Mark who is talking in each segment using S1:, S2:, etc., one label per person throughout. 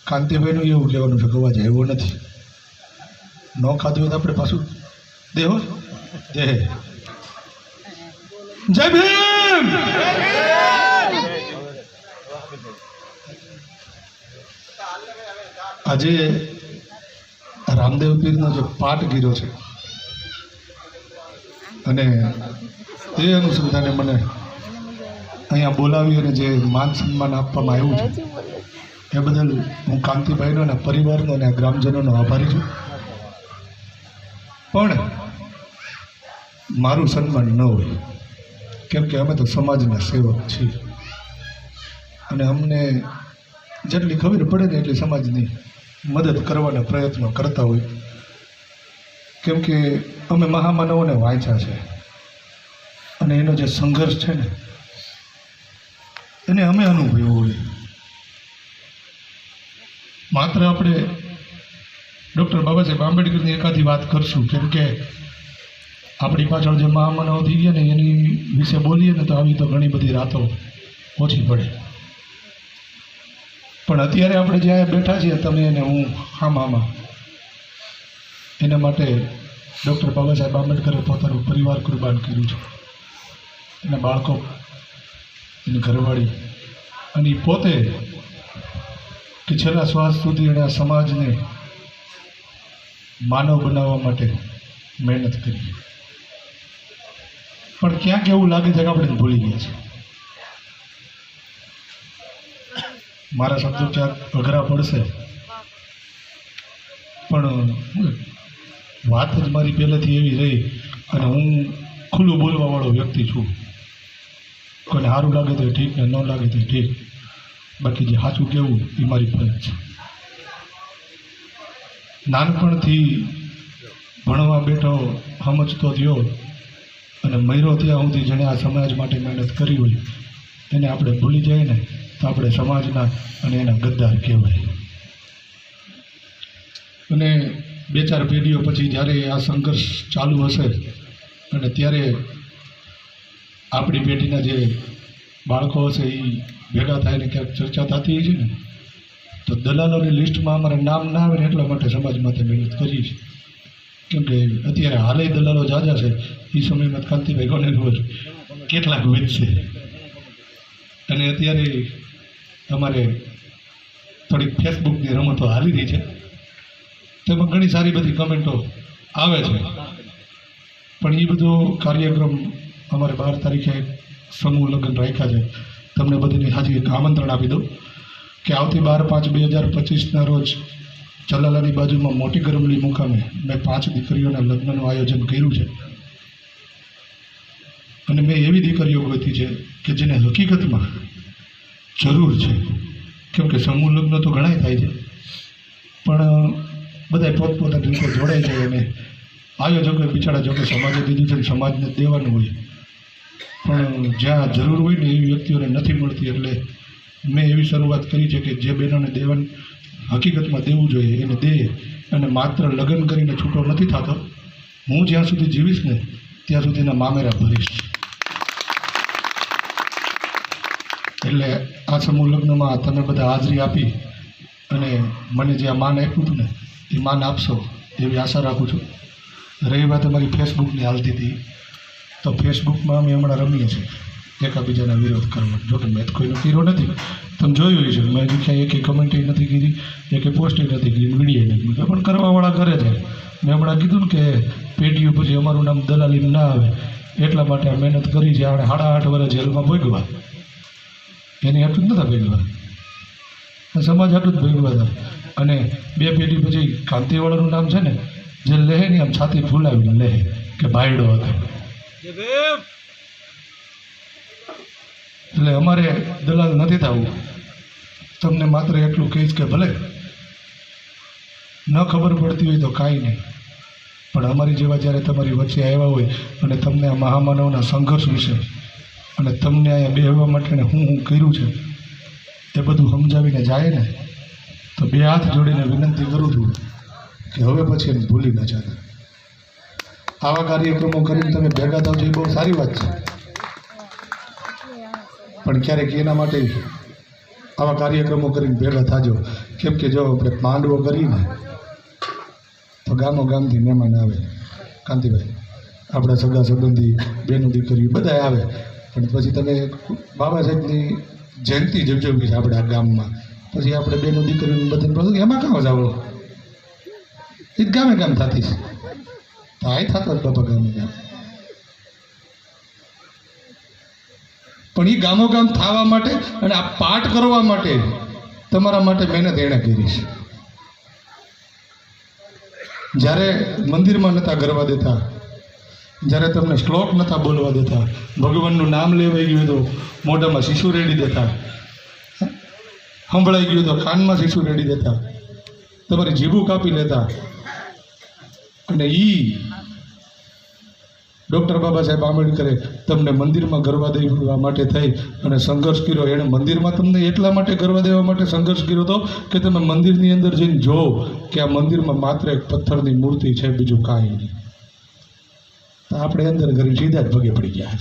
S1: કાંતિભાઈનું એવું કહેવાનું છે ગવા જાય એવો નથી. ન ખાધું હોય તો આપણે પાછું દેહો દે. જય ભીમ. આજે રામદેવ પીરનો જે પાઠ ગીરો છે અને તે અનુસંધાને મને અહીંયા બોલાવી અને જે માન સન્માન આપવામાં આવ્યું છે એ બદલ હું કાંતિભાઈનો અને પરિવારનો અને ગ્રામજનોનો આભારી છું. પણ મારું સન્માન ન હોય, કેમ કે અમે તો સમાજના સેવક છીએ અને અમને જેટલી ખબર પડે ને એટલી સમાજની મદદ કરવાના પ્રયત્નો કરતા હોય, કેમ કે અમે મહામાનવોને વાંચ્યા છે અને એનો જે સંઘર્ષ છે ને એને અમે અનુભવ્યો હોય. માત્ર આપણે ડૉક્ટર બાબા સાહેબ આંબેડકરની એકાદી વાત કરશું, કેમ કે આપણી પાછળ જે મહામાનવ થઈ ગયા ને એની વિશે બોલીએ ને તો આવી તો ઘણી બધી રાતો ઓછી પડે. પણ અત્યારે આપણે જ્યાં બેઠા છીએ તમે અને હું આમાં એના માટે ડૉક્ટર બાબા સાહેબ આંબેડકરે પોતાનું પરિવાર કુરબાન કર્યું છે. એના બાળકો, એની ઘરવાળી અને એ પોતે કે છેલ્લા શ્વાસ સુધી એણે આ સમાજને માનવ બનાવવા માટે મહેનત કરી. પણ ક્યાંક એવું લાગે છે કે આપણે ભૂલી ગયા છીએ. મારા શબ્દો ક્યાંક અઘરા પડશે, પણ વાત જ મારી પહેલેથી એવી રહી અને હું ખુલ્લું બોલવાવાળો વ્યક્તિ છું. કોઈને સારું લાગે તો ઠીક ને ન લાગે તો ઠીક, બાકી જે સાચું કહેવું એ મારી ફરજ છે. નાનપણથી ભણવા બેઠો સમજતો થયો અને મર્યો ત્યાં સુધી જેણે આ સમાજ માટે મહેનત કરી હોય એને આપણે ભૂલી જાય ને તો આપણે સમાજના અને એના ગદ્દાર કહેવાય. અને 2-4 પેઢીઓ પછી જ્યારે આ સંઘર્ષ ચાલુ હશે અને ત્યારે આપણી પેઢીના જે બાળકો હશે એ ભેગા થાય ને ક્યાંક ચર્ચા થતી હોય છે ને તો દલાલોની લિસ્ટમાં અમારા નામ ના આવે ને એટલા માટે સમાજ માટે મહેનત કરી છે. કેમ કે અત્યારે હાલે દલાલો જાજા છે, એ સમયમાં કાંતિભાઈ કોને ખબર કેટલાક વધશે. અને અત્યારે અમારે થોડીક ફેસબુકની રમતો હાલી રહી છે, તેમાં ઘણી સારી બધી કમેન્ટો આવે છે. પણ એ બધો કાર્યક્રમ અમારે 12 તારીખે સમૂહ લગ્ન રાખ્યા છે. તમને બધાની હાજરી એક આમંત્રણ આપી દઉં કે આવતી 12/5/2025ના રોજ ચલાલાની બાજુમાં મોટી ગરમલી મુકામે મેં 5 દીકરીઓના લગ્નનું આયોજન કર્યું છે. અને મેં એવી દીકરીઓ ગોતી છે કે જેને હકીકતમાં જરૂર છે, કેમ કે સમૂહ લગ્ન તો ઘણાય થાય છે પણ બધા પોતપોતાની રીતે જોડાઈ જાય અને આયોજકોએ બિચારા જોકે સમાજે દીધું છે સમાજને દેવાનું હોય, પણ જ્યાં જરૂર હોય ને એવી વ્યક્તિઓને નથી મળતી. એટલે મેં એવી શરૂઆત કરી છે કે જે બહેનોને દેવાનું હકીકતમાં દેવું જોઈએ એને દે, અને માત્ર લગ્ન કરીને છૂટો નથી થતો. હું જ્યાં સુધી જીવીશ ને ત્યાં સુધી એના મામેરા ભરીશ. એટલે આ સમૂહ લગ્નમાં તમે બધા હાજરી આપી અને મને જે આ માન આપ્યું હતું ને એ માન આપશો એવી આશા રાખું છું. રહી વાત અમારી ફેસબુકની હાલતી હતી, તો ફેસબુકમાં અમે હમણાં રમીએ છીએ એકાબીજાના વિરોધ કરવા. જોકે મેં કોઈનો કર્યો નથી, તમે જોયું છે. મેં હજુ ક્યાંય એકે કમેન્ટ નથી કરી, એકે પોસ્ટ નથી કરી, વિડીયો નથી મૂક્યા, પણ કરવાવાળા કરે છે. મેં હમણાં કીધું ને કે પેઢીઓ પછી અમારું નામ દલાલી ના આવે એટલા માટે આ મહેનત કરી છે. આપણે 8.5 વર્ષ જેલમાં ભોગવા, એની હાટું જ નતા ભેગવા, સમાજ હાટું જ ભેગવા હતા. અને 2 પેઢી પછી કાંતિવાળાનું નામ છે ને જે લેહે ને આમ છાતી ફૂલાવીને લેહે કે ભાઈડો હતો. એટલે અમારે દલાલ નથી થવું. તમને માત્ર એટલું કહીશ કે ભલે ન ખબર પડતી હોય તો કાંઈ નહીં, પણ અમારી જેવા જ્યારે તમારી વચ્ચે આવ્યા હોય અને તમને આ મહામાનવના સંઘર્ષ વિશે અને તમને અહીંયા બેહવા માટે હું કર્યું છે એ બધું સમજાવીને જાય ને તો 2 હાથ જોડીને વિનંતી કરું છું કે હવે પછી એને ભૂલી ન જતા. આવા કાર્યક્રમો કરીને તમે ભેગા થાવ છો એ બહુ સારી વાત છે, પણ ક્યારેક એના માટે આવા કાર્યક્રમો કરીને ભેગા થાજો. કેમ કે જો આપણે માંડવો કરીને તો ગામો ગામથી મહેમાન આવે. કાંતિભાઈ, આપણા સગા સંબંધી, બેનો દીકરીઓ બધા આવે, પણ પછી તમે બાબા સાહેબની જયંતિ જવજવી છે આપણે આ ગામમાં, પછી આપણે બેનો દીકરીઓને બધાને પછી એમાં કાં જાવો? એ જ ગામે ગામ થતી છે. તો આ થતો જ બાપા ગામે ગામ. પણ એ ગામો ગામ થવા માટે અને આ પાઠ કરવા માટે તમારા માટે મહેનત એણે કરી છે. જ્યારે મંદિરમાં નહોતા ગરવા દેતા, જ્યારે તમને શ્લોક નહોતા બોલવા દેતા, ભગવાનનું નામ લેવાઈ ગયું તો મોઢામાં શીશુ રેડી દેતા, સંભળાઈ ગયું તો કાનમાં શીશુ રેડી દેતા, તમારી જીભું કાપી લેતા, અને ડૉક્ટર બાબા સાહેબ આંબેડકરે તમને મંદિરમાં ગરવા દેવા માટે થઈ અને સંઘર્ષ કર્યો. એણે મંદિરમાં તમને એટલા માટે ગરવા દેવા માટે સંઘર્ષ કર્યો હતો કે તમે મંદિરની અંદર જઈને જો કે આ મંદિરમાં માત્ર એક પથ્થરની મૂર્તિ છે, બીજું કાંઈ નહીં. તો આપણે અંદર ઘરે સીધા જ પગે પડી ગયા.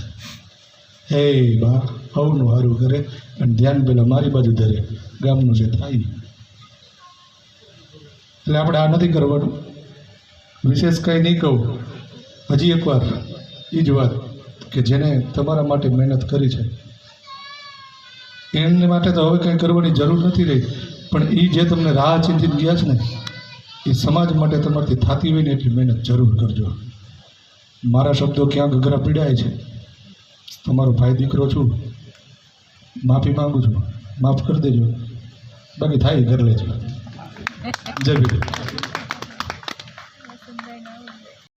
S1: હે બા, હવનું સારું કરે અને ધ્યાન પેલા મારી બાજુ ધરે, ગામનું છે થાય. એટલે આપણે આ નથી કરવાનું. વિશેષ કંઈ નહીં કહું. હજી એકવાર એ જ વાત કે જેને તમારા માટે મહેનત કરી છે એને માટે તો હવે કંઈ કરવાની જરૂર નથી રહી, પણ એ જે તમને રાહ ચીંધીને ગયા છે ને, એ સમાજ માટે તમારાથી થતી હોય ને એટલી મહેનત જરૂર કરજો. મારા શબ્દો ક્યાં ગગરા પીડાય છે, તમારો ભાઈ દીકરો છું, માફી માગું છું, માફ કરી દેજો. બાકી થાય ઘર લેજો. જય ભીમ.